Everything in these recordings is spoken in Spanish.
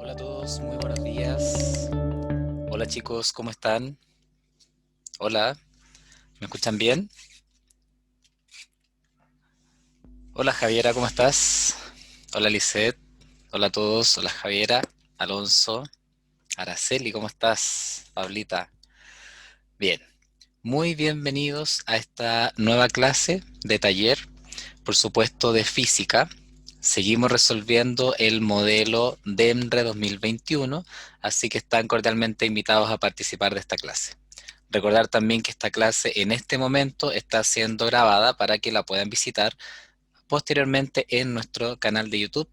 Hola a todos, muy buenos días. Hola chicos, ¿cómo están? Hola, ¿me escuchan bien? Hola Javiera, ¿cómo estás? Hola Lisette, hola a todos, hola Javiera, Alonso, Araceli, ¿cómo estás? Pablita. Bien, muy bienvenidos a esta nueva clase de taller, por supuesto de física. Seguimos resolviendo el modelo DEMRE 2021, así que están cordialmente invitados a participar de esta clase. Recordar también que esta clase en este momento está siendo grabada para que la puedan visitar posteriormente en nuestro canal de YouTube,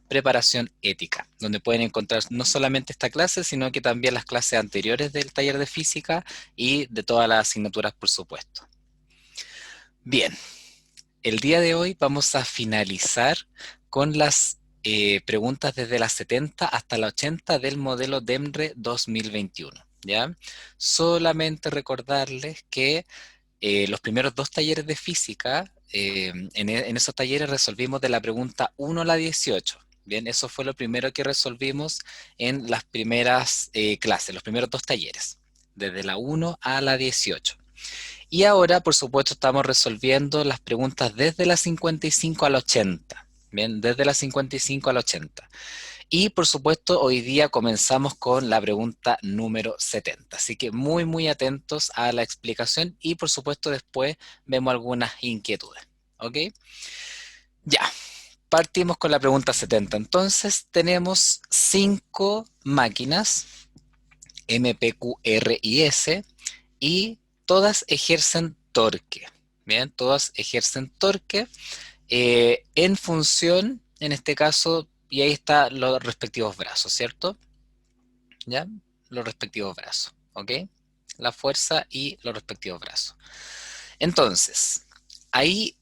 Preparación Ética, donde pueden encontrar no solamente esta clase, sino que también las clases anteriores del taller de física y de todas las asignaturas, por supuesto. Bien, el día de hoy vamos a finalizar con las preguntas desde las 70 hasta la 80 del modelo DEMRE 2021. ¿Ya? Solamente recordarles que los primeros dos talleres de física, en esos talleres resolvimos de la pregunta 1 a la 18. Bien, eso fue lo primero que resolvimos en las primeras clases, los primeros dos talleres, desde la 1 a la 18. Y ahora, por supuesto, estamos resolviendo las preguntas desde la 55 a la 80. Bien, desde la 55 a la 80. Y por supuesto, hoy día comenzamos con la pregunta número 70. Así que muy, muy atentos a la explicación y por supuesto después vemos algunas inquietudes. ¿Ok? Ya, partimos con la pregunta 70. Entonces tenemos cinco máquinas, M, P, Q, R y S, y todas ejercen torque. Bien, todas ejercen torque en función, en este caso, y ahí están los respectivos brazos, ¿cierto? ¿Ya? Los respectivos brazos, ¿ok? La fuerza y los respectivos brazos. Entonces, ahí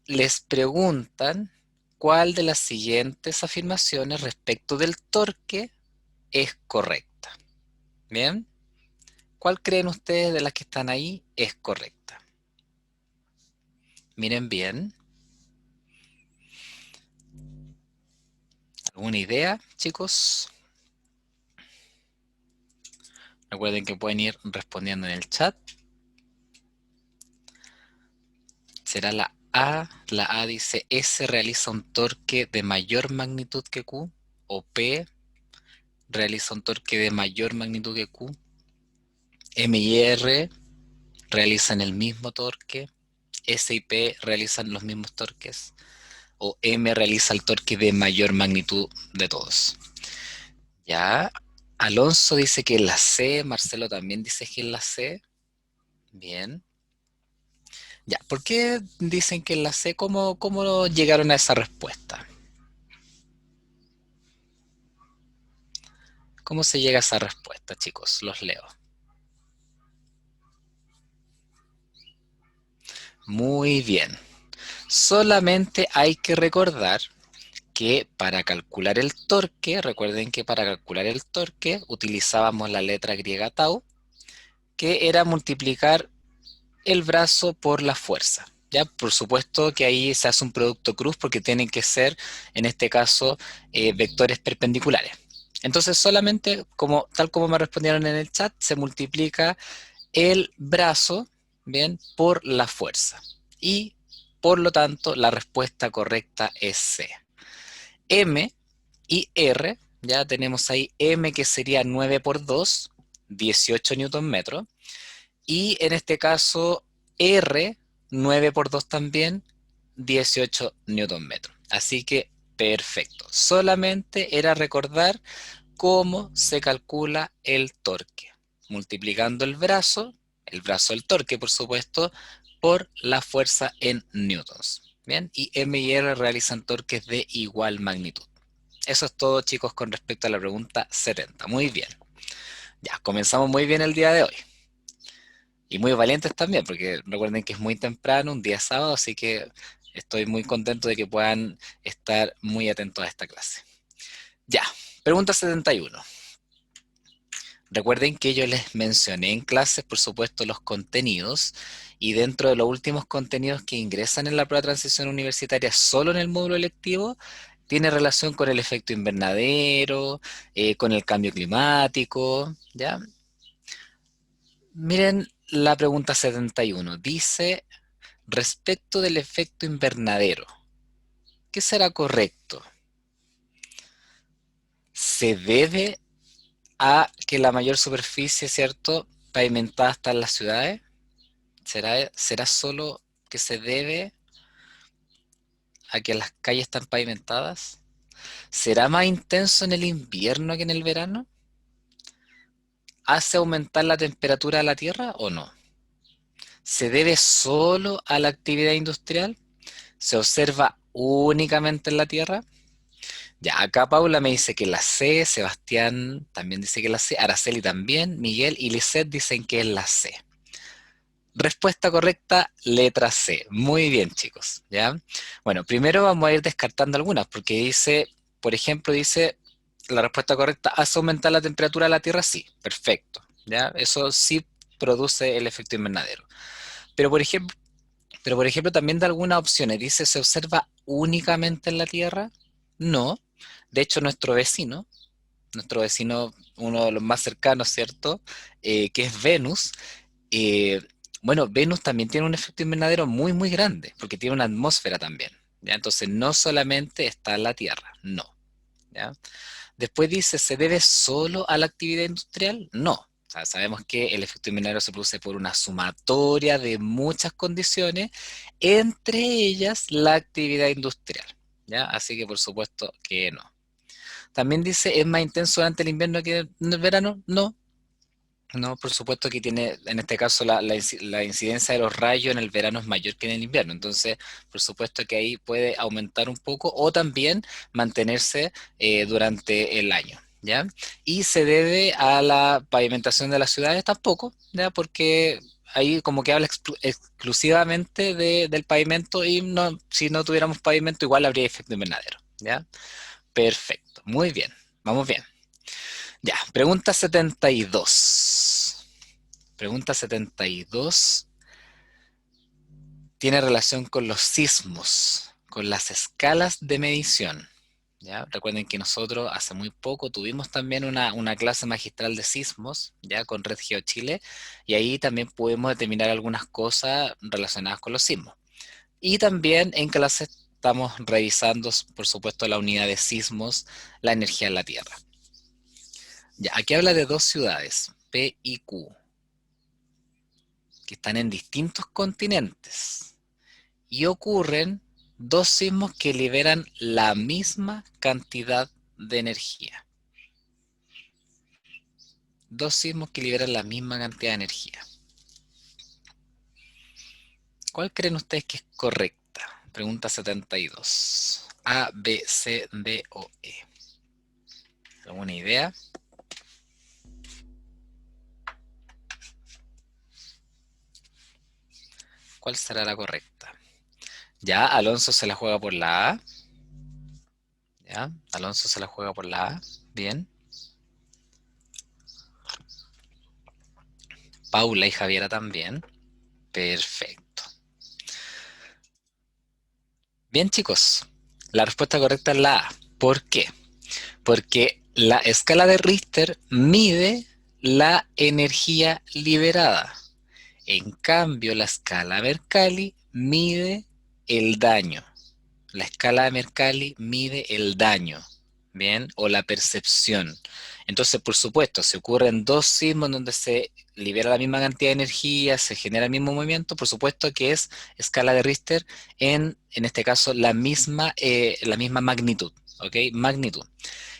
les preguntan cuál de las siguientes afirmaciones respecto del torque es correcta. ¿Bien? ¿Cuál creen ustedes de las que están ahí es correcta? Miren bien. ¿Alguna idea, chicos? Recuerden que pueden ir respondiendo en el chat. Será la A. La A dice S realiza un torque de mayor magnitud que Q. O P realiza un torque de mayor magnitud que Q. M y R realizan el mismo torque. S y P realizan los mismos torques. O M realiza el torque de mayor magnitud de todos. Ya. Alonso dice que es la C. Marcelo también dice que es la C. Bien. Ya. ¿Por qué dicen que es la C? ¿Cómo llegaron a esa respuesta? ¿Cómo se llega a esa respuesta, chicos? Los leo. Muy bien. Solamente hay que recordar que para calcular el torque, recuerden que para calcular el torque utilizábamos la letra griega tau, que era multiplicar el brazo por la fuerza. Ya, por supuesto que ahí se hace un producto cruz porque tienen que ser, en este caso, vectores perpendiculares. Entonces solamente, tal como me respondieron en el chat, se multiplica el brazo, bien, por la fuerza. Y por lo tanto, la respuesta correcta es C. M y R, ya tenemos ahí M que sería 9 por 2, 18 newton metros. Y en este caso, R, 9 por 2 también, 18 newton metros. Así que perfecto. Solamente era recordar cómo se calcula el torque, multiplicando el brazo del torque, por supuesto, por la fuerza en newtons. Bien, y M y R realizan torques de igual magnitud. Eso es todo, chicos, con respecto a la pregunta 70. Muy bien. Ya, comenzamos muy bien el día de hoy. Y muy valientes también, porque recuerden que es muy temprano, un día sábado, así que estoy muy contento de que puedan estar muy atentos a esta clase. Ya, pregunta 71. Recuerden que yo les mencioné en clases, por supuesto, los contenidos, y dentro de los últimos contenidos que ingresan en la prueba de transición universitaria, solo en el módulo electivo, tiene relación con el efecto invernadero, con el cambio climático, ¿ya? Miren la pregunta 71. Dice, respecto del efecto invernadero, ¿qué será correcto? ¿Se debe a que la mayor superficie, ¿cierto?, pavimentada está en las ciudades? ¿Será solo que se debe a que las calles están pavimentadas? ¿Será más intenso en el invierno que en el verano? ¿Hace aumentar la temperatura de la Tierra o no? ¿Se debe solo a la actividad industrial? ¿Se observa únicamente en la Tierra? Ya, acá Paula me dice que la C, Sebastián también dice que la C, Araceli también, Miguel y Lisette dicen que es la C. Respuesta correcta, letra C. Muy bien, chicos, ¿ya? Bueno, primero vamos a ir descartando algunas, porque dice, por ejemplo, dice, la respuesta correcta, ¿hace aumentar la temperatura de la Tierra? Sí, perfecto, ¿ya? Eso sí produce el efecto invernadero. Pero por ejemplo, también da algunas opciones. Dice, ¿se observa únicamente en la Tierra? No. De hecho, nuestro vecino, uno de los más cercanos, ¿cierto? Que es Venus. eh, bueno, Venus también tiene un efecto invernadero muy, muy grande, porque tiene una atmósfera también, ¿ya? Entonces, no solamente está en la Tierra, no, ¿ya? Después dice, ¿se debe solo a la actividad industrial? No. O sea, sabemos que el efecto invernadero se produce por una sumatoria de muchas condiciones, entre ellas la actividad industrial, ¿ya? Así que por supuesto que no. También dice, ¿es más intenso durante el invierno que en el verano? No. No, por supuesto que tiene, en este caso, la incidencia de los rayos en el verano es mayor que en el invierno. Entonces, por supuesto que ahí puede aumentar un poco o también mantenerse durante el año, ¿ya? Y se debe a la pavimentación de las ciudades tampoco, ¿ya? Porque ahí como que habla exclusivamente del pavimento y no, si no tuviéramos pavimento igual habría efecto invernadero, ¿ya? Perfecto, muy bien, vamos bien. Ya, pregunta 72. Pregunta 72 tiene relación con los sismos, con las escalas de medición. ¿Ya? Recuerden que nosotros hace muy poco tuvimos también una clase magistral de sismos, ya con Red Geo Chile, y ahí también pudimos determinar algunas cosas relacionadas con los sismos. Y también en clase estamos revisando, por supuesto, la unidad de sismos, la energía en la Tierra. Ya, aquí habla de dos ciudades, P y Q, que están en distintos continentes y ocurren dos sismos que liberan la misma cantidad de energía. Dos sismos que liberan la misma cantidad de energía. ¿Cuál creen ustedes que es correcta? Pregunta 72. A, B, C, D o E. ¿Alguna idea? ¿Cuál será la correcta? Ya, Alonso se la juega por la A. Ya, Alonso se la juega por la A. Bien. Paula y Javiera también. Perfecto. Bien, chicos. La respuesta correcta es la A. ¿Por qué? Porque la escala de Richter mide la energía liberada. En cambio, la escala Mercalli mide el daño. La escala de Mercalli mide el daño, ¿bien? O la percepción. Entonces, por supuesto, si ocurren dos sismos donde se libera la misma cantidad de energía, se genera el mismo movimiento, por supuesto que es escala de Richter en este caso, la misma magnitud, ¿ok? Magnitud.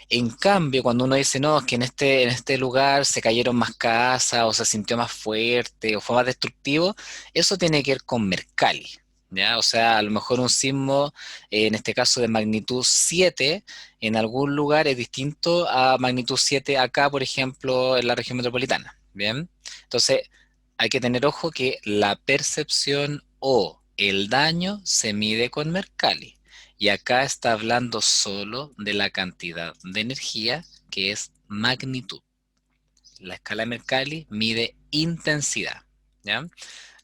En cambio, cuando uno dice, no, es que en este lugar se cayeron más casas, o se sintió más fuerte, o fue más destructivo, eso tiene que ver con Mercalli, ¿ya? O sea, a lo mejor un sismo, en este caso de magnitud 7, en algún lugar es distinto a magnitud 7 acá, por ejemplo, en la región metropolitana, ¿bien? Entonces, hay que tener ojo que la percepción o el daño se mide con Mercalli. Y acá está hablando solo de la cantidad de energía que es magnitud. La escala de Mercalli mide intensidad, ¿ya?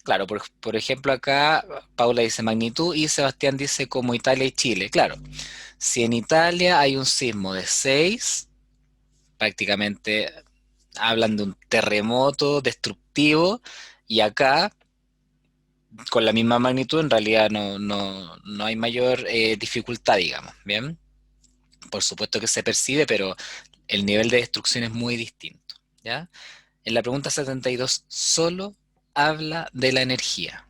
Claro, por ejemplo acá Paula dice magnitud y Sebastián dice como Italia y Chile. Claro, Si en Italia hay un sismo de 6, prácticamente hablan de un terremoto destructivo, y acá, con la misma magnitud, en realidad no hay mayor dificultad, digamos, ¿bien? Por supuesto que se percibe, pero el nivel de destrucción es muy distinto, ¿ya? En la pregunta 72 solo habla de la energía,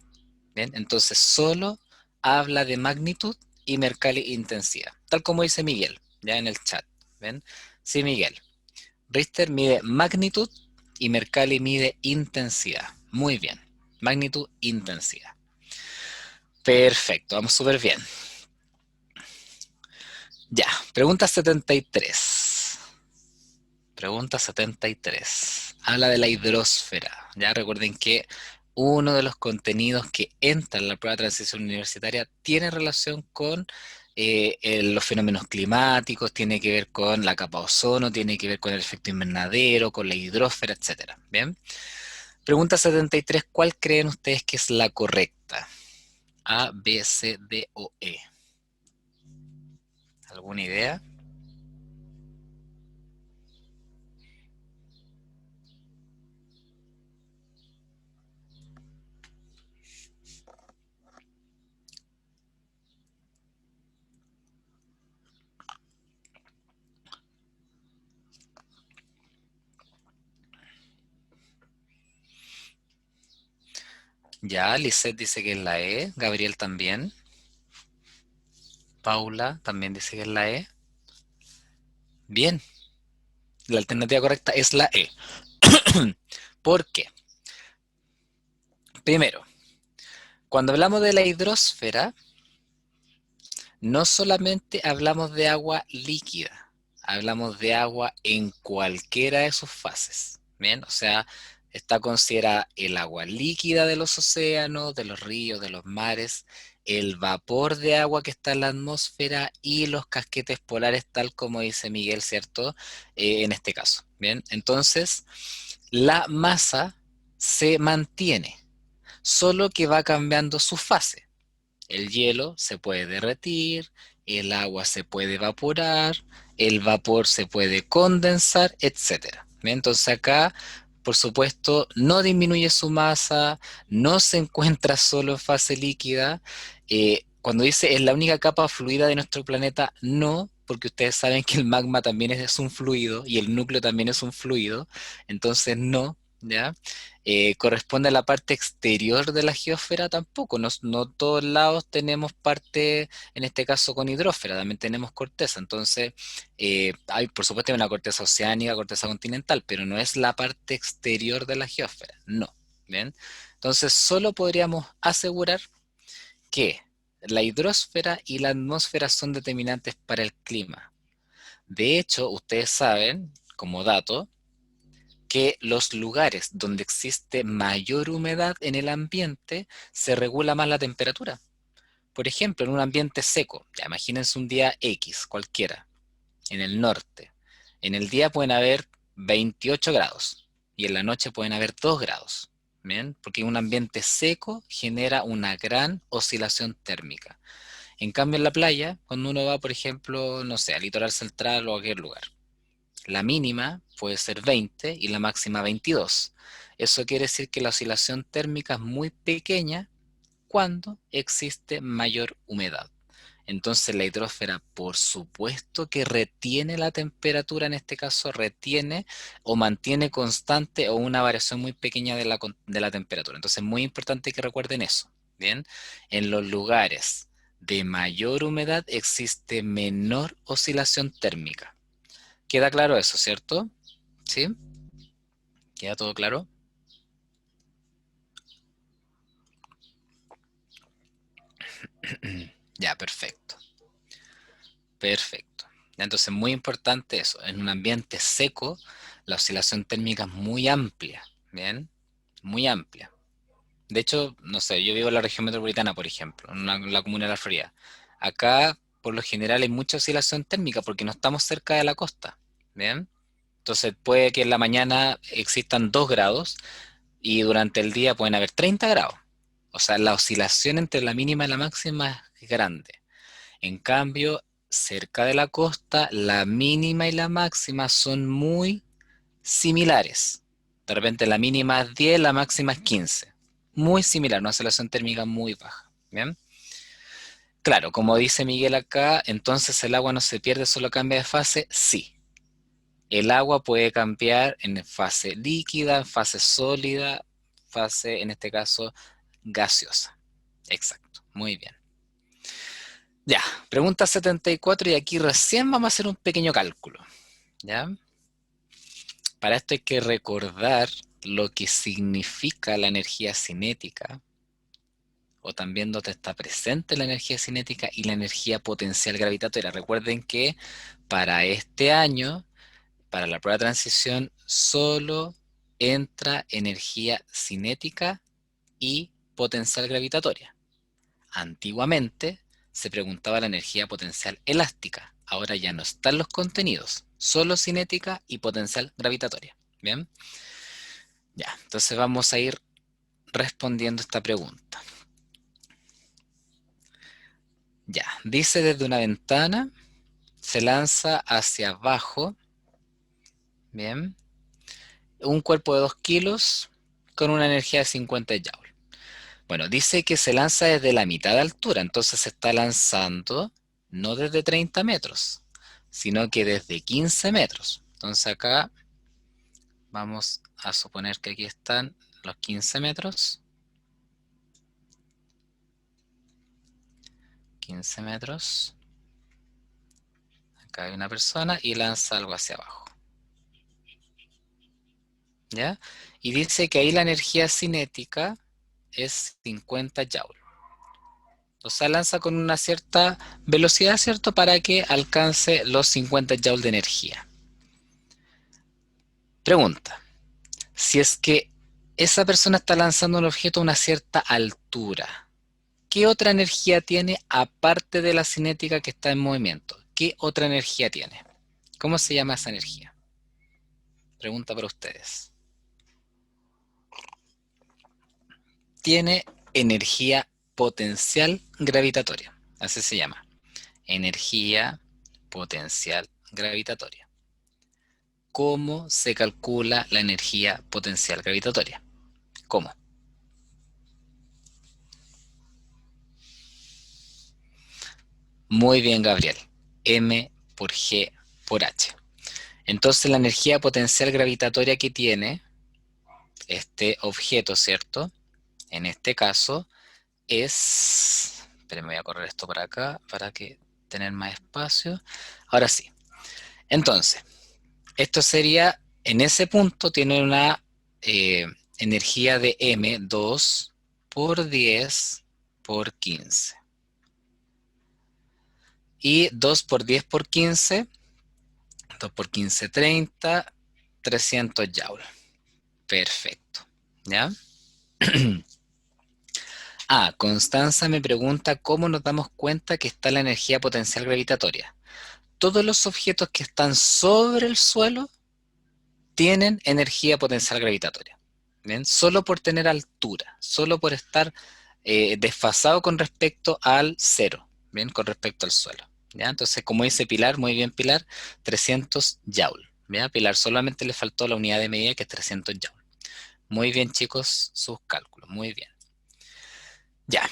¿bien? Entonces solo habla de magnitud y Mercalli intensidad, tal como dice Miguel, ya en el chat, ¿ven? Sí, Miguel. Richter mide magnitud y Mercalli mide intensidad. Muy bien. Magnitud, intensidad. Perfecto, vamos súper bien. Ya, pregunta 73. Pregunta 73. Habla de la hidrosfera. Ya recuerden que uno de los contenidos que entra en la prueba de transición universitaria tiene relación con los fenómenos climáticos, tiene que ver con la capa ozono, tiene que ver con el efecto invernadero, con la hidrosfera, etcétera. Bien. Pregunta 73. ¿Cuál creen ustedes que es la correcta? A, B, C, D o E. ¿Alguna idea? Ya, Lisette dice que es la E, Gabriel también, Paula también dice que es la E. Bien, la alternativa correcta es la E. ¿Por qué? Primero, cuando hablamos de la hidrosfera, no solamente hablamos de agua líquida, hablamos de agua en cualquiera de sus fases. Bien, o sea, está considerada el agua líquida de los océanos, de los ríos, de los mares, el vapor de agua que está en la atmósfera y los casquetes polares, tal como dice Miguel, ¿cierto? En este caso. Bien, entonces la masa se mantiene, solo que va cambiando su fase. El hielo se puede derretir, el agua se puede evaporar, el vapor se puede condensar, etcétera. Entonces acá, por supuesto, no disminuye su masa, no se encuentra solo en fase líquida. Cuando dice es la única capa fluida de nuestro planeta, no, porque ustedes saben que el magma también es un fluido y el núcleo también es un fluido, entonces no, ¿ya? Corresponde a la parte exterior de la geósfera tampoco, no todos lados tenemos parte, en este caso con hidrósfera, también tenemos corteza, entonces hay por supuesto una corteza oceánica, corteza continental, pero no es la parte exterior de la geósfera, no, ¿bien? Entonces solo podríamos asegurar que la hidrosfera y la atmósfera son determinantes para el clima. De hecho, ustedes saben, como dato, que los lugares donde existe mayor humedad en el ambiente se regula más la temperatura. Por ejemplo, en un ambiente seco, ya imagínense un día X, cualquiera, en el norte. En el día pueden haber 28 grados y en la noche pueden haber 2 grados. ¿Bien? Porque un ambiente seco genera una gran oscilación térmica. En cambio, en la playa, cuando uno va, por ejemplo, no sé, al litoral central o a cualquier lugar, la mínima puede ser 20 y la máxima 22. Eso quiere decir que la oscilación térmica es muy pequeña cuando existe mayor humedad. Entonces la hidrosfera, por supuesto que retiene la temperatura, en este caso retiene o mantiene constante o una variación muy pequeña de la temperatura. Entonces es muy importante que recuerden eso. Bien, en los lugares de mayor humedad existe menor oscilación térmica. ¿Queda claro eso, cierto? ¿Sí? ¿Queda todo claro? Ya, perfecto. Perfecto. Entonces, muy importante eso. En un ambiente seco, la oscilación térmica es muy amplia. Bien, muy amplia. De hecho, no sé, yo vivo en la región metropolitana, por ejemplo, en la comuna de La Florida. Acá, por lo general, hay mucha oscilación térmica porque no estamos cerca de la costa. Bien. Entonces, puede que en la mañana existan 2 grados y durante el día pueden haber 30 grados. O sea, la oscilación entre la mínima y la máxima es grande. En cambio, cerca de la costa, la mínima y la máxima son muy similares. De repente la mínima es 10, la máxima es 15. Muy similar, una oscilación térmica muy baja. ¿Bien? Claro, como dice Miguel acá, entonces el agua no se pierde, solo cambia de fase. Sí, el agua puede cambiar en fase líquida, en fase sólida, fase, en este caso, gaseosa. Exacto, muy bien. Ya, pregunta 74 y aquí recién vamos a hacer un pequeño cálculo. ¿Ya? Para esto hay que recordar lo que significa la energía cinética, o también dónde está presente la energía cinética y la energía potencial gravitatoria. Recuerden que para este año, para la prueba de transición, solo entra energía cinética y potencial gravitatoria. Antiguamente se preguntaba la energía potencial elástica. Ahora ya no están los contenidos, solo cinética y potencial gravitatoria. ¿Bien? Ya, entonces vamos a ir respondiendo esta pregunta. Ya, dice desde una ventana, se lanza hacia abajo, bien, un cuerpo de 2 kilos con una energía de 50 joules. Bueno, dice que se lanza desde la mitad de altura, entonces se está lanzando no desde 30 metros, sino que desde 15 metros. Entonces acá vamos a suponer que aquí están los 15 metros. 15 metros. Acá hay una persona y lanza algo hacia abajo. ¿Ya? Y dice que ahí la energía cinética es 50 joules. O sea, lanza con una cierta velocidad, ¿cierto? Para que alcance los 50 joules de energía. Pregunta, si es que esa persona está lanzando un objeto a una cierta altura, ¿qué otra energía tiene aparte de la cinética que está en movimiento? ¿Qué otra energía tiene? ¿Cómo se llama esa energía? Pregunta para ustedes. Tiene energía potencial gravitatoria. Así se llama. Energía potencial gravitatoria. ¿Cómo se calcula la energía potencial gravitatoria? ¿Cómo? Muy bien, Gabriel. M por G por H. Entonces la energía potencial gravitatoria que tiene este objeto, ¿cierto? En este caso es... Esperen, voy a correr esto para acá para que tener más espacio. Ahora sí. Entonces, esto sería, en ese punto tiene una energía de M 2 por 10 por 15. Y 2 por 10 por 15, 2 por 15, 30, 300 joules. Perfecto. ¿Ya? Constanza me pregunta cómo nos damos cuenta que está la energía potencial gravitatoria. Todos los objetos que están sobre el suelo tienen energía potencial gravitatoria. ¿Bien? Solo por tener altura, solo por estar desfasado con respecto al cero, ¿bien? Con respecto al suelo. ¿Ya? Entonces, como dice Pilar, muy bien Pilar, 300 joules. ¿Ya? Pilar solamente le faltó la unidad de medida que es 300 joules. Muy bien chicos, sus cálculos, muy bien. Ya,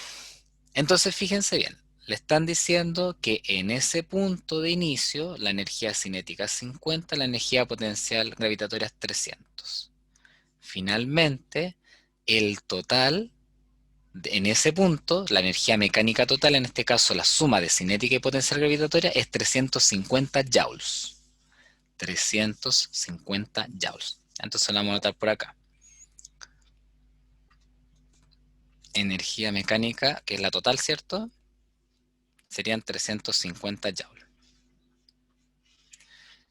entonces fíjense bien, le están diciendo que en ese punto de inicio la energía cinética es 50, la energía potencial gravitatoria es 300. Finalmente, el total, en ese punto, la energía mecánica total, en este caso la suma de cinética y potencial gravitatoria, es 350 joules. 350 joules. Entonces la vamos a anotar por acá. Energía mecánica, que es la total, ¿cierto? Serían 350 joules.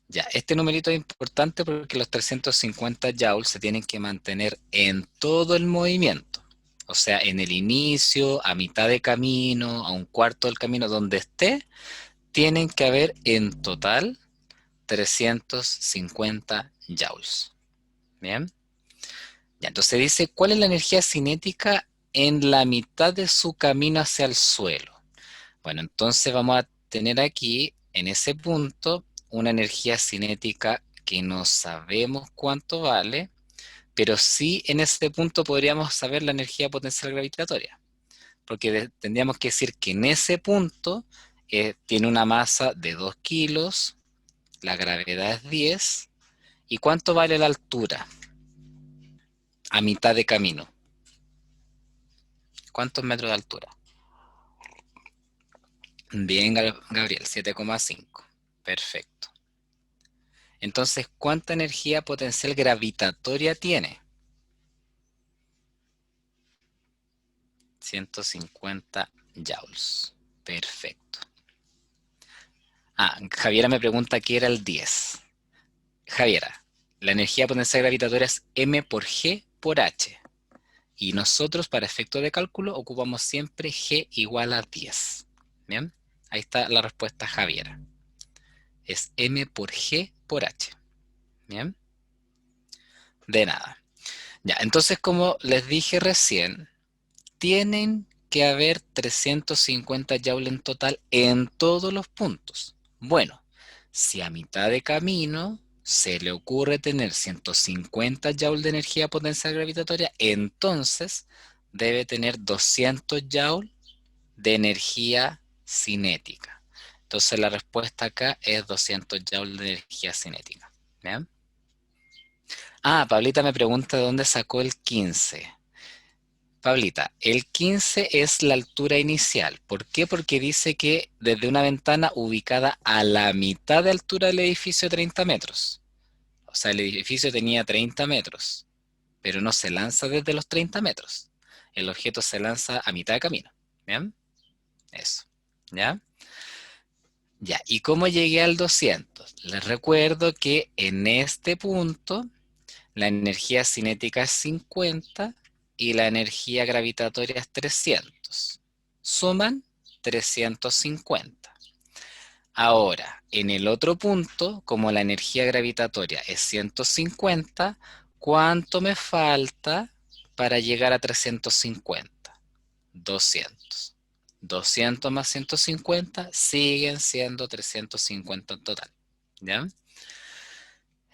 Ya, este numerito es importante porque los 350 joules se tienen que mantener en todo el movimiento. O sea, en el inicio, a mitad de camino, a un cuarto del camino, donde esté, tienen que haber en total 350 joules. ¿Bien? Ya, entonces dice, ¿cuál es la energía cinética en la mitad de su camino hacia el suelo? Bueno, entonces vamos a tener aquí en ese punto una energía cinética que no sabemos cuánto vale, pero sí en ese punto podríamos saber la energía potencial gravitatoria, porque tendríamos que decir que en ese punto tiene una masa de 2 kilos, la gravedad es 10, ¿y cuánto vale la altura? A mitad de camino. ¿Cuántos metros de altura? Bien, Gabriel, 7,5. Perfecto. Entonces, ¿cuánta energía potencial gravitatoria tiene? 150 joules. Perfecto. Javiera me pregunta qué era el 10. Javiera, la energía potencial gravitatoria es m por g por h. Y nosotros, para efecto de cálculo, ocupamos siempre g igual a 10. ¿Bien? Ahí está la respuesta, Javiera. Es m por g por h. ¿Bien? De nada. Ya, entonces, como les dije recién, tienen que haber 350 joules en total en todos los puntos. Bueno, si a mitad de camino se le ocurre tener 150 joules de energía potencial gravitatoria, entonces debe tener 200 joules de energía cinética. Entonces la respuesta acá es 200 joules de energía cinética. ¿Bien? Pablita me pregunta de dónde sacó el 15. Pablita, el 15 es la altura inicial. ¿Por qué? Porque dice que desde una ventana ubicada a la mitad de altura del edificio 30 metros. O sea, el edificio tenía 30 metros, pero no se lanza desde los 30 metros. El objeto se lanza a mitad de camino. ¿Bien? Eso. ¿Ya? Ya. ¿Y cómo llegué al 200? Les recuerdo que en este punto la energía cinética es 50 y la energía gravitatoria es 300. Suman 350. Ahora, en el otro punto, como la energía gravitatoria es 150, ¿cuánto me falta para llegar a 350? 200. 200 más 150 siguen siendo 350 en total. ¿Ya?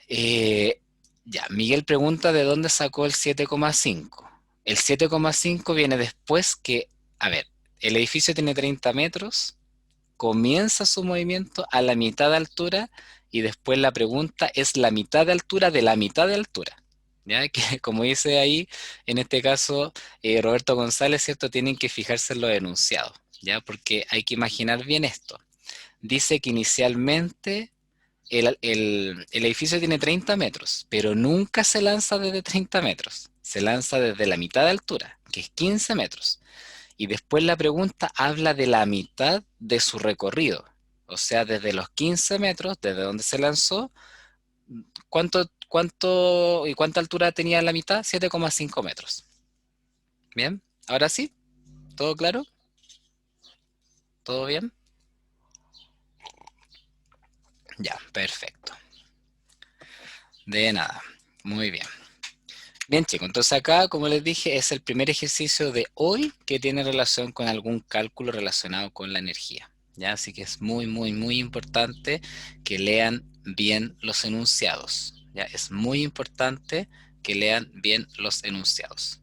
Eh, ya, Miguel pregunta de dónde sacó el 7,5. El 7,5 viene después que, a ver, el edificio tiene 30 metros, comienza su movimiento a la mitad de altura y después la pregunta es la mitad de altura de la mitad de altura. ¿Ya? Que como dice ahí, en este caso, Roberto González, ¿cierto? Tienen que fijarse en los enunciados, ¿ya? Porque hay que imaginar bien esto. Dice que inicialmente el edificio tiene 30 metros, pero nunca se lanza desde 30 metros. Se lanza desde la mitad de altura, que es 15 metros. Y después la pregunta habla de la mitad de su recorrido. O sea, desde los 15 metros, desde donde se lanzó, ¿cuánto y cuánta altura tenía la mitad? 7,5 metros. Bien, ahora sí, ¿todo claro? ¿Todo bien? Ya, perfecto. De nada. Muy bien. Bien, chicos, entonces acá, como les dije, es el primer ejercicio de hoy que tiene relación con algún cálculo relacionado con la energía. ¿Ya? Así que es muy, muy, muy importante que lean bien los enunciados. ¿Ya? Es muy importante que lean bien los enunciados.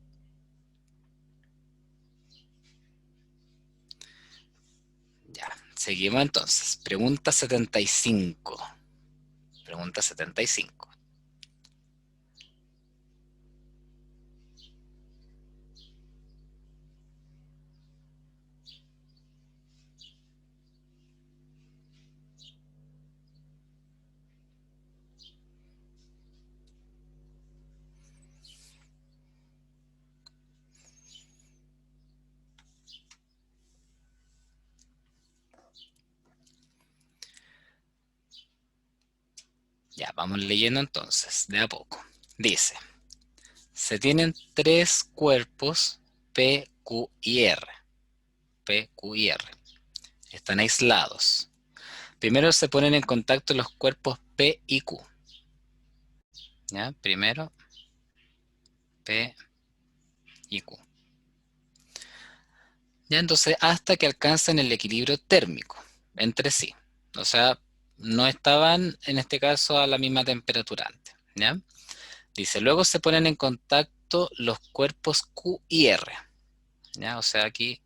Ya, seguimos entonces. Pregunta 75. Pregunta 75. Ya, vamos leyendo entonces, de a poco. Dice, se tienen tres cuerpos P, Q y R. P, Q y R. Están aislados. Primero se ponen en contacto los cuerpos P y Q. ¿Ya? Primero P y Q. ¿Ya? Entonces, hasta que alcancen el equilibrio térmico entre sí. O sea, no estaban en este caso a la misma temperatura antes, ¿ya? Dice, luego se ponen en contacto los cuerpos Q y R, ¿ya? O sea, aquí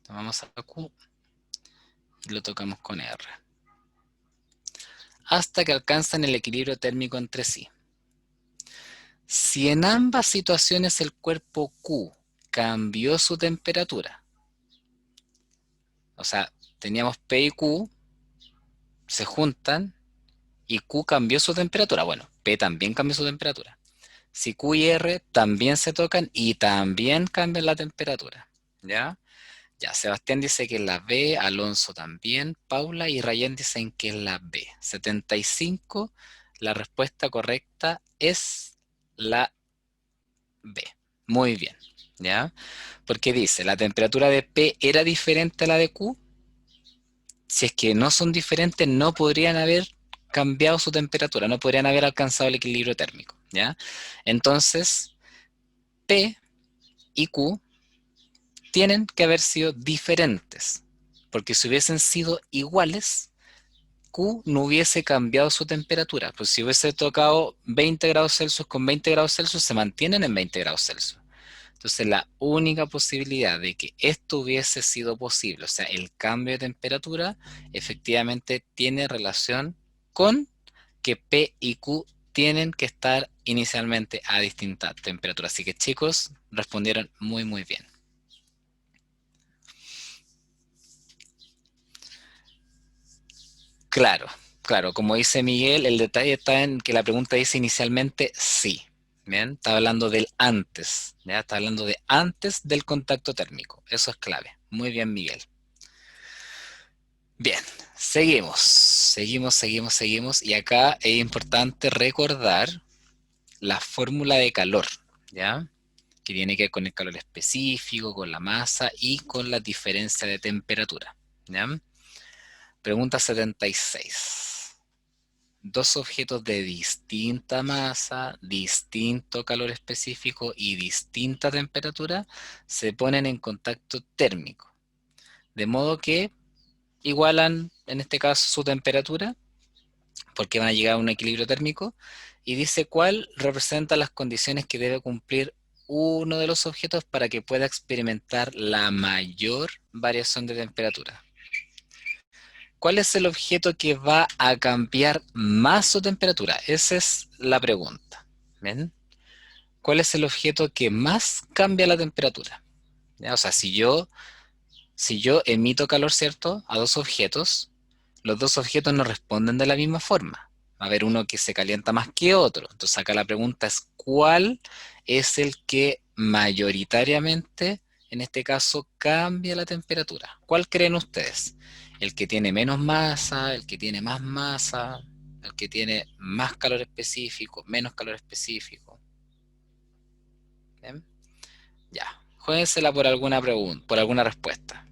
tomamos a Q y lo tocamos con R, hasta que alcanzan el equilibrio térmico entre sí. Si en ambas situaciones el cuerpo Q cambió su temperatura, o sea, teníamos P y Q, se juntan y Q cambió su temperatura. Bueno, P también cambió su temperatura. Si Q y R también se tocan y también cambian la temperatura. ¿Ya? Ya, Sebastián dice que es la B, Alonso también, Paula y Rayén dicen que es la B. 75, la respuesta correcta es la B. Muy bien, ¿ya? Porque dice, la temperatura de P era diferente a la de Q. Si es que no son diferentes, no podrían haber cambiado su temperatura, no podrían haber alcanzado el equilibrio térmico, ¿ya? Entonces, P y Q tienen que haber sido diferentes, porque si hubiesen sido iguales, Q no hubiese cambiado su temperatura, pues si hubiese tocado 20 grados Celsius con 20 grados Celsius, se mantienen en 20 grados Celsius. Entonces la única posibilidad de que esto hubiese sido posible, o sea, el cambio de temperatura, efectivamente tiene relación con que P y Q tienen que estar inicialmente a distinta temperatura. Así que chicos, respondieron muy muy bien. Claro, claro, como dice Miguel, el detalle está en que la pregunta dice inicialmente sí. Bien, está hablando del antes, ¿ya? Está hablando de antes del contacto térmico. Eso es clave. Muy bien, Miguel. Bien, seguimos. Y acá es importante recordar la fórmula de calor, ¿ya? Que tiene que ver con el calor específico, con la masa y con la diferencia de temperatura, ¿ya? Pregunta 76. Dos objetos de distinta masa, distinto calor específico y distinta temperatura se ponen en contacto térmico, de modo que igualan, en este caso, su temperatura, porque van a llegar a un equilibrio térmico, y dice cuál representa las condiciones que debe cumplir uno de los objetos para que pueda experimentar la mayor variación de temperatura. ¿Cuál es el objeto que va a cambiar más su temperatura? Esa es la pregunta. ¿Ven? ¿Cuál es el objeto que más cambia la temperatura? ¿Ya? O sea, si yo emito calor, ¿cierto? A dos objetos, los dos objetos no responden de la misma forma. Va a haber uno que se calienta más que otro. Entonces acá la pregunta es, ¿cuál es el que mayoritariamente, en este caso, cambia la temperatura? ¿Cuál creen ustedes? ¿El que tiene menos masa, el que tiene más masa, el que tiene más calor específico, menos calor específico? ¿Bien? Ya, juéguensela por alguna pregunta, por alguna respuesta.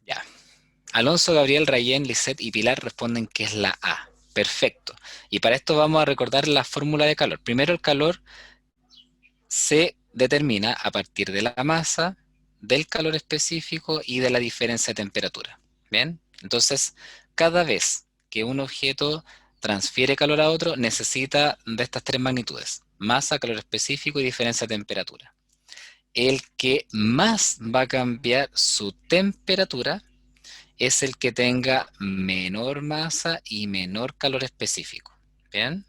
Ya, Alonso, Gabriel, Rayén, Lisette y Pilar responden que es la A. Perfecto. Y para esto vamos a recordar la fórmula de calor. Primero, el calor se determina a partir de la masa, del calor específico y de la diferencia de temperatura. ¿Bien? Entonces, cada vez que un objeto transfiere calor a otro, necesita de estas tres magnitudes: masa, calor específico y diferencia de temperatura. El que más va a cambiar su temperatura es el que tenga menor masa y menor calor específico. ¿Bien?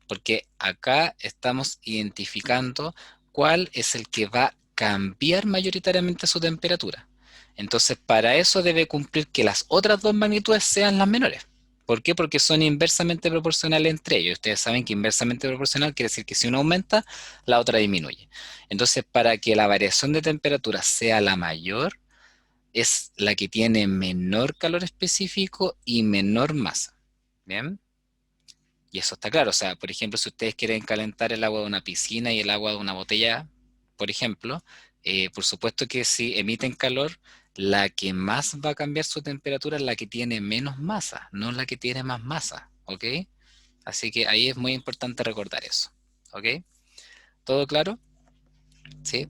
Porque acá estamos identificando cuál es el que va a cambiar mayoritariamente su temperatura. Entonces, para eso debe cumplir que las otras dos magnitudes sean las menores. ¿Por qué? Porque son inversamente proporcionales entre ellos. Ustedes saben que inversamente proporcional quiere decir que si uno aumenta, la otra disminuye. Entonces, para que la variación de temperatura sea la mayor, es la que tiene menor calor específico y menor masa. ¿Bien? Y eso está claro. O sea, por ejemplo, si ustedes quieren calentar el agua de una piscina y el agua de una botella, por ejemplo, por supuesto que si emiten calor, La que más va a cambiar su temperatura es la que tiene menos masa, no la que tiene más masa, ¿ok? Así que ahí es muy importante recordar eso, ¿ok? ¿Todo claro? Sí,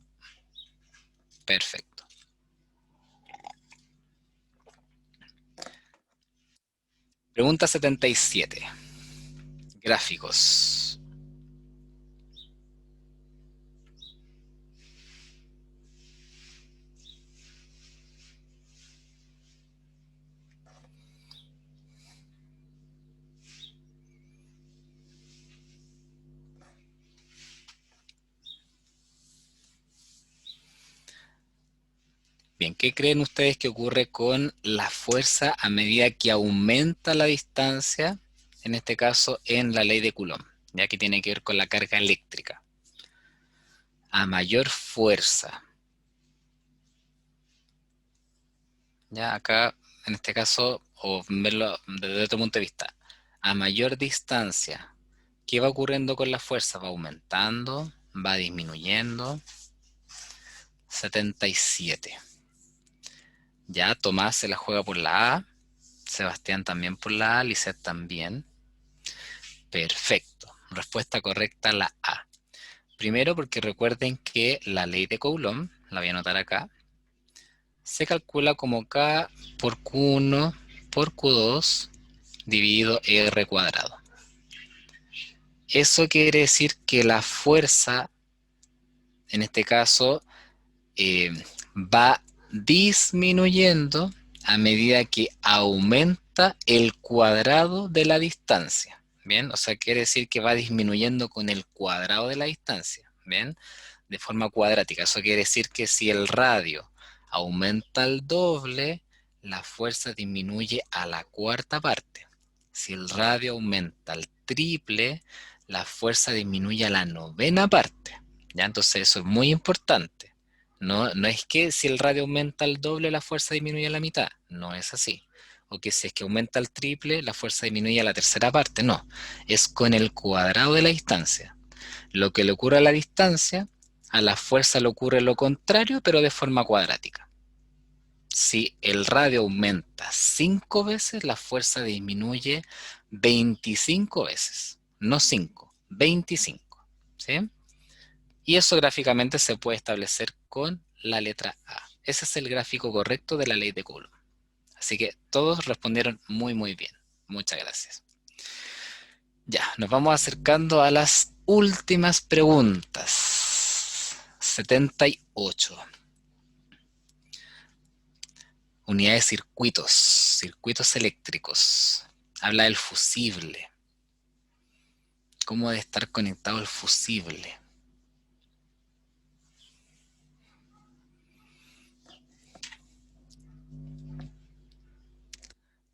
perfecto. Pregunta 77. Gráficos. Bien, ¿qué creen ustedes que ocurre con la fuerza a medida que aumenta la distancia? En este caso, en la ley de Coulomb, ya que tiene que ver con la carga eléctrica. A mayor fuerza, ya acá, en este caso, o verlo desde otro punto de vista, a mayor distancia, ¿qué va ocurriendo con la fuerza? Va aumentando, va disminuyendo. 77. Ya Tomás se la juega por la A, Sebastián también por la A, Lisette también. Perfecto. Respuesta correcta la A. Primero porque recuerden que la ley de Coulomb, la voy a anotar acá, se calcula como K por Q1 por Q2 dividido R cuadrado. Eso quiere decir que la fuerza, en este caso, eh, va disminuyendo a medida que aumenta el cuadrado de la distancia. Bien, o sea, quiere decir que va disminuyendo con el cuadrado de la distancia. Bien, de forma cuadrática. Eso quiere decir que si el radio aumenta al doble, la fuerza disminuye a la cuarta parte. Si el radio aumenta al triple, la fuerza disminuye a la novena parte. ¿Ya? Entonces eso es muy importante. No, no es que si el radio aumenta al doble, la fuerza disminuye a la mitad. No es así. O que si es que aumenta al triple, la fuerza disminuye a la tercera parte. No. Es con el cuadrado de la distancia. Lo que le ocurre a la distancia, a la fuerza le ocurre lo contrario, pero de forma cuadrática. Si el radio aumenta 5 veces, la fuerza disminuye 25 veces. No 5, 25. ¿Sí? Y eso gráficamente se puede establecer con la letra A. Ese es el gráfico correcto de la ley de Coulomb. Así que todos respondieron muy muy bien. Muchas gracias. Ya, nos vamos acercando a las últimas preguntas. 78. Unidad de circuitos, circuitos eléctricos. Habla del fusible. ¿Cómo debe estar conectado el fusible?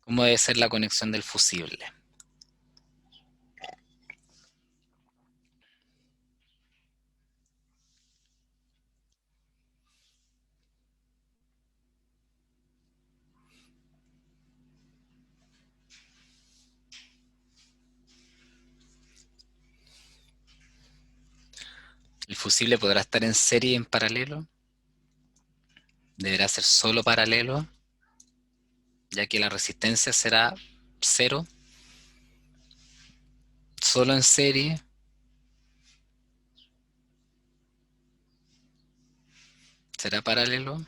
¿Cómo debe ser la conexión del fusible? ¿El fusible podrá estar en serie y en paralelo? ¿Deberá ser solo paralelo? Ya que la resistencia será cero. ¿Solo en serie? ¿Será paralelo?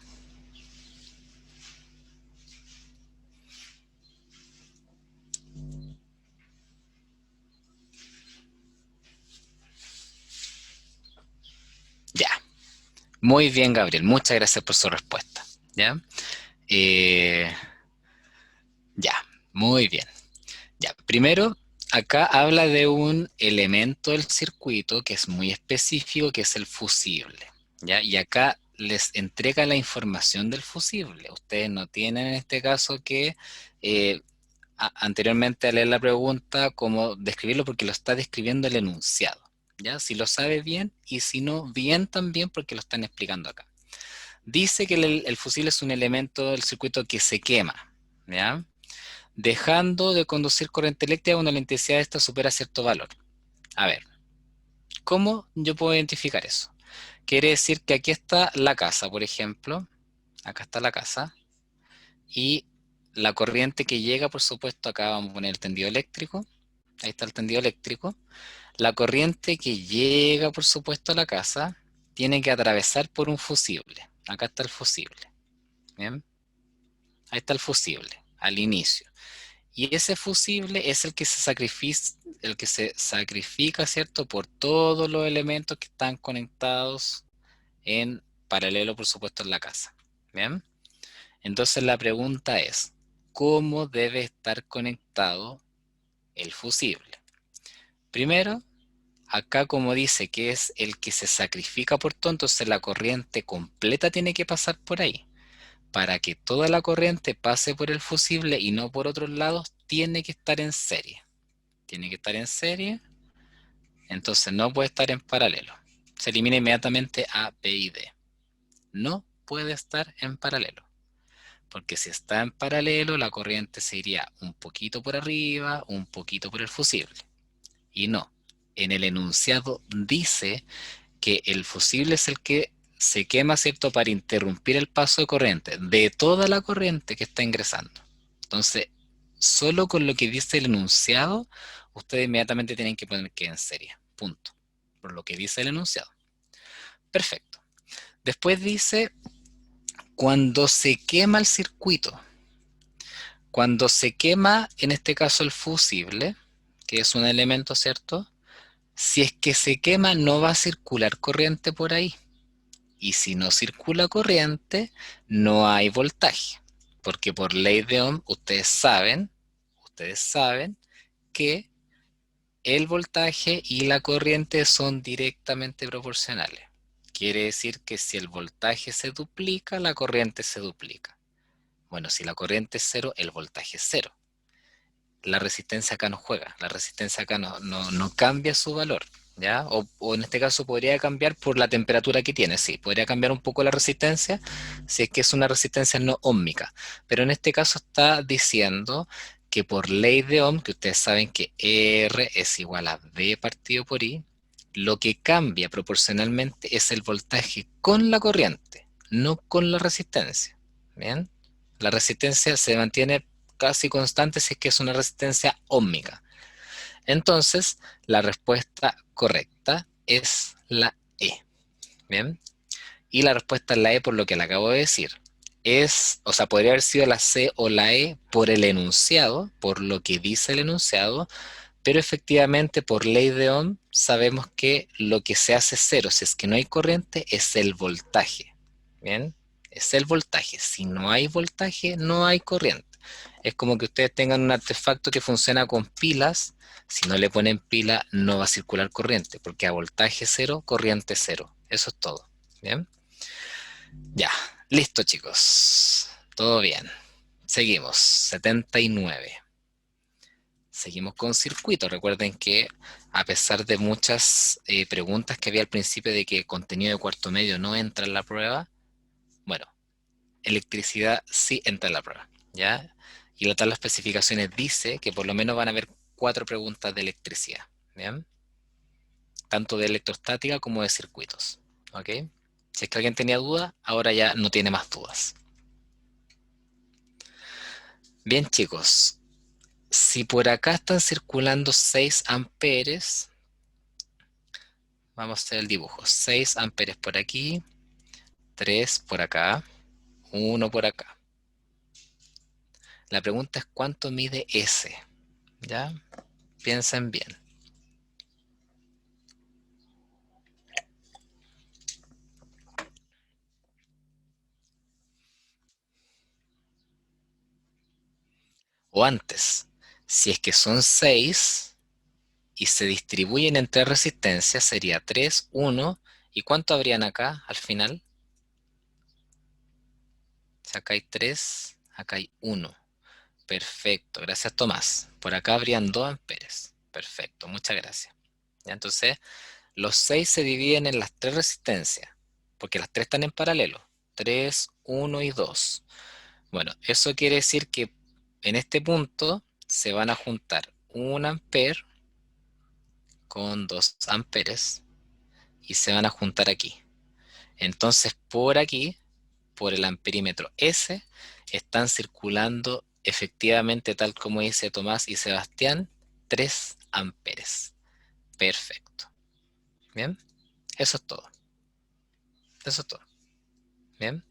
Ya. Muy bien, Gabriel. Muchas gracias por su respuesta. ¿Ya? Eh, ya. Muy bien. Ya. Primero, acá habla de un elemento del circuito que es muy específico, que es el fusible. ¿Ya? Y acá les entrega la información del fusible. Ustedes no tienen en este caso que eh, anteriormente a leer la pregunta cómo describirlo porque lo está describiendo el enunciado. ¿Ya? Si lo sabe bien y si no, bien también porque lo están explicando acá. Dice que el fusible es un elemento del circuito que se quema, ¿ya? Dejando de conducir corriente eléctrica cuando la intensidad de esta supera cierto valor. A ver, ¿cómo yo puedo identificar eso? Quiere decir que aquí está la casa, por ejemplo, acá está la casa, y la corriente que llega, por supuesto, acá vamos a poner el tendido eléctrico, ahí está el tendido eléctrico. La corriente que llega, por supuesto, a la casa, tiene que atravesar por un fusible. Acá está el fusible, ¿bien? Ahí está el fusible, al inicio. Y ese fusible es el que se sacrifica, ¿cierto? Por todos los elementos que están conectados en paralelo, por supuesto, en la casa. ¿Bien? Entonces la pregunta es, ¿cómo debe estar conectado el fusible? Primero, acá como dice que es el que se sacrifica por todo, entonces la corriente completa tiene que pasar por ahí. Para que toda la corriente pase por el fusible y no por otros lados, tiene que estar en serie. Tiene que estar en serie, entonces no puede estar en paralelo. Se elimina inmediatamente A, B y D. No puede estar en paralelo, porque si está en paralelo, la corriente se iría un poquito por arriba, un poquito por el fusible. Y no, en el enunciado dice que el fusible es el que se quema, ¿cierto?, para interrumpir el paso de corriente, de toda la corriente que está ingresando. Entonces, solo con lo que dice el enunciado, ustedes inmediatamente tienen que poner que en serie, punto, por lo que dice el enunciado. Perfecto. Después dice, cuando se quema el circuito, cuando se quema, en este caso el fusible, que es un elemento, ¿cierto? Si es que se quema, no va a circular corriente por ahí. Y si no circula corriente, no hay voltaje. Porque por ley de Ohm, ustedes saben que el voltaje y la corriente son directamente proporcionales. Quiere decir que si el voltaje se duplica, la corriente se duplica. Bueno, si la corriente es cero, el voltaje es cero. La resistencia acá no juega, la resistencia acá no cambia su valor, ¿ya? O en este caso podría cambiar por la temperatura que tiene, sí, podría cambiar un poco la resistencia si es que es una resistencia no óhmica, pero en este caso está diciendo que por ley de Ohm, que ustedes saben que R es igual a V partido por I, lo que cambia proporcionalmente es el voltaje con la corriente, no con la resistencia, ¿bien? La resistencia se mantiene casi constante si es que es una resistencia óhmica. Entonces, la respuesta correcta es la E. ¿Bien? Y la respuesta es la E por lo que le acabo de decir. O sea, podría haber sido la C o la E por el enunciado, por lo que dice el enunciado, pero efectivamente por ley de Ohm sabemos que lo que se hace cero si es que no hay corriente es el voltaje. ¿Bien? Es el voltaje. Si no hay voltaje, no hay corriente. Es como que ustedes tengan un artefacto que funciona con pilas. Si no le ponen pila, no va a circular corriente, porque a voltaje cero, corriente cero. Eso es todo. ¿Bien? Ya, listo chicos. Todo bien. Seguimos. 79. Seguimos con circuito. Recuerden que a pesar de muchas preguntas que había al principio de que contenido de cuarto medio no entra en la prueba, bueno, electricidad sí entra en la prueba, ¿ya? Y la tabla de especificaciones dice que por lo menos van a haber 4 preguntas de electricidad, ¿bien? Tanto de electrostática como de circuitos, ¿ok? Si es que alguien tenía duda, ahora ya no tiene más dudas. Bien chicos, si por acá están circulando 6 amperes, vamos a hacer el dibujo. 6 amperes por aquí, 3 por acá, 1 por acá. La pregunta es ¿cuánto mide S? ¿Ya? Piensen bien. O antes, si es que son 6 y se distribuyen entre resistencias, sería 3, 1. ¿Y cuánto habrían acá al final? Si acá hay 3, acá hay 1. Perfecto, gracias Tomás. Por acá habrían 2 amperes. Perfecto, muchas gracias. ¿Ya? Entonces, los 6 se dividen en las 3 resistencias, porque las 3 están en paralelo. 3, 1 y 2. Bueno, eso quiere decir que en este punto se van a juntar 1 amper con 2 amperes y se van a juntar aquí. Entonces, por el amperímetro S están circulando efectivamente, tal como dice Tomás y Sebastián, 3 amperes. Perfecto. Bien, eso es todo. Eso es todo. Bien.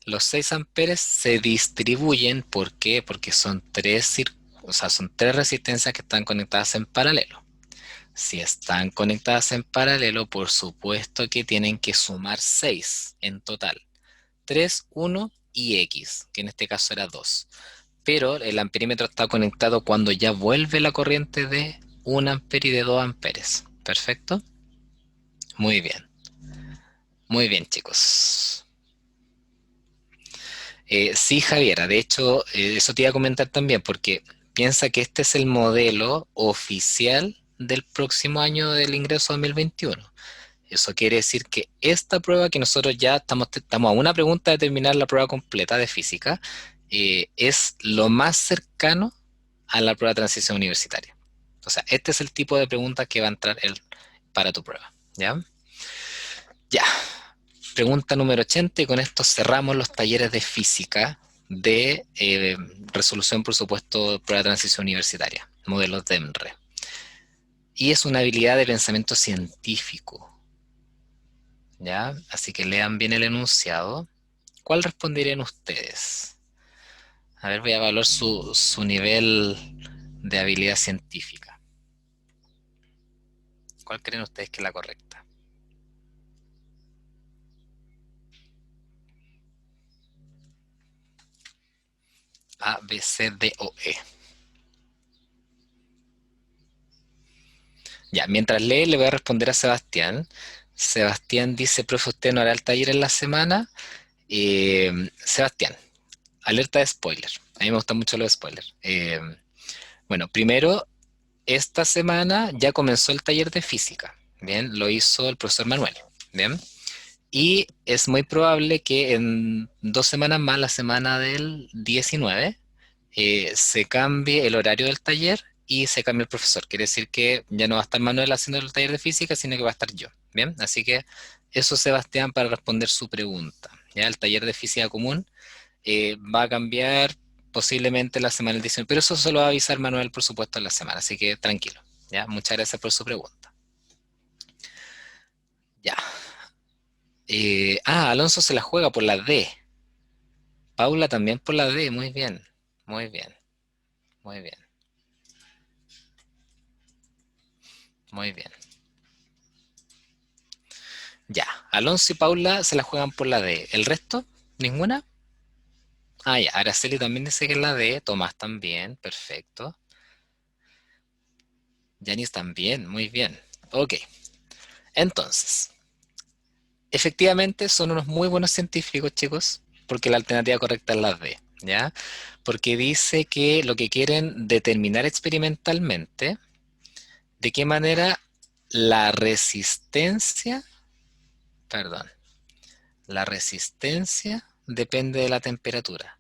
Los 6 amperes se distribuyen, ¿por qué? Porque son son tres resistencias que están conectadas en paralelo. Si están conectadas en paralelo, por supuesto que tienen que sumar 6 en total. 3, 1 y X, que en este caso era 2. Pero el amperímetro está conectado cuando ya vuelve la corriente de 1 amperio y de 2 amperes. ¿Perfecto? Muy bien. Muy bien, chicos. Sí, Javiera, de hecho, eso te iba a comentar también, porque piensa que este es el modelo oficial del próximo año del ingreso 2021. Eso quiere decir que esta prueba que nosotros ya estamos a una pregunta de terminar la prueba completa de física, es lo más cercano a la prueba de transición universitaria. O sea, este es el tipo de preguntas que va a entrar para tu prueba. ¿Ya? Ya. Pregunta número 80 y con esto cerramos los talleres de física de resolución, por supuesto, prueba de transición universitaria, modelos de EMRE. Y es una habilidad de pensamiento científico. ¿Ya? Así que lean bien el enunciado. ¿Cuál responderían ustedes? A ver, voy a evaluar su nivel de habilidad científica. ¿Cuál creen ustedes que es la correcta? A, B, C, D o E. Ya, mientras lee, le voy a responder a Sebastián. Sebastián dice, profe, ¿usted no hará el taller en la semana? Sebastián, alerta de spoiler. A mí me gustan mucho los spoilers. Bueno, primero, esta semana ya comenzó el taller de física. Bien, lo hizo el profesor Manuel. Bien. Y es muy probable que en 2 semanas más, la semana del 19, se cambie el horario del taller y se cambie el profesor. Quiere decir que ya no va a estar Manuel haciendo el taller de física, sino que va a estar yo. Bien, así que eso, Sebastián, para responder su pregunta. Ya el taller de física común va a cambiar posiblemente la semana del 19, pero eso se lo va a avisar Manuel, por supuesto, en la semana. Así que tranquilo. Ya, muchas gracias por su pregunta. Ya. Alonso se la juega por la D. Paula también por la D, muy bien, muy bien, muy bien, muy bien. Ya, Alonso y Paula se la juegan por la D. ¿El resto? ¿Ninguna? Ya, Araceli también dice que es la D, Tomás también, perfecto. Yanis también, muy bien. Ok, entonces, efectivamente son unos muy buenos científicos, chicos, porque la alternativa correcta es la D, ¿ya? Porque dice que lo que quieren determinar experimentalmente, de qué manera la resistencia, perdón, la resistencia depende de la temperatura.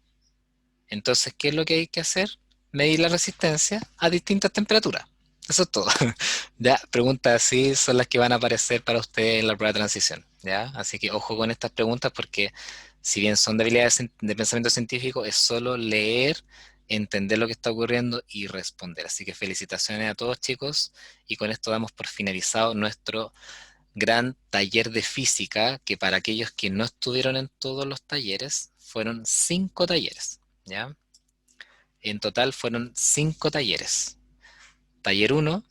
Entonces, ¿qué es lo que hay que hacer? Medir la resistencia a distintas temperaturas. Eso es todo. Ya, preguntas así son las que van a aparecer para ustedes en la prueba de transición. ¿Ya? Así que ojo con estas preguntas porque si bien son de habilidades de pensamiento científico, es solo leer, entender lo que está ocurriendo y responder. Así que felicitaciones a todos, chicos, y con esto damos por finalizado nuestro gran taller de física, que para aquellos que no estuvieron en todos los talleres, fueron 5 talleres, ¿ya? En total fueron 5 talleres. Taller uno,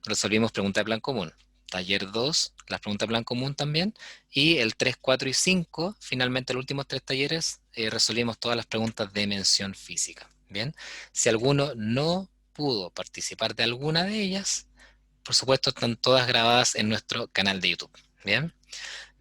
resolvimos preguntas de plan común. Taller 2, las preguntas de plan común también. Y el 3, 4 y 5, finalmente los últimos 3 talleres, resolvimos todas las preguntas de mención física. Bien, si alguno no pudo participar de alguna de ellas, por supuesto están todas grabadas en nuestro canal de YouTube. Bien.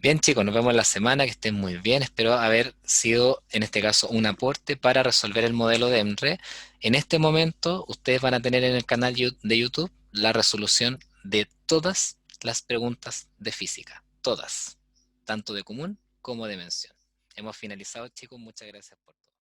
Bien, chicos, nos vemos la semana, que estén muy bien. Espero haber sido, en este caso, un aporte para resolver el modelo de EMRE. En este momento, ustedes van a tener en el canal de YouTube la resolución de todas las preguntas de física. Todas. Tanto de común como de mención. Hemos finalizado, chicos. Muchas gracias por todo.